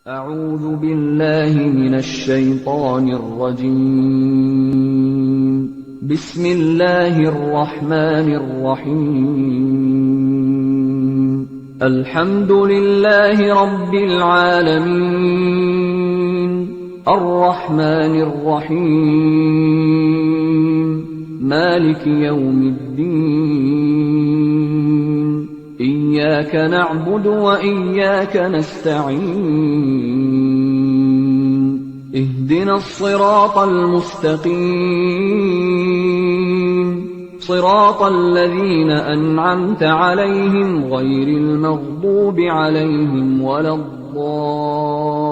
أعوذ بالله من الشيطان الرجيم. بسم الله الرحمن الرحيم. الحمد لله رب العالمين، الرحمن الرحيم، مالك يوم الدين، إياك نعبد وإياك نستعين، اهدنا الصراط المستقيم، صراط الذين أنعمت عليهم غير المغضوب عليهم ولا الضالين.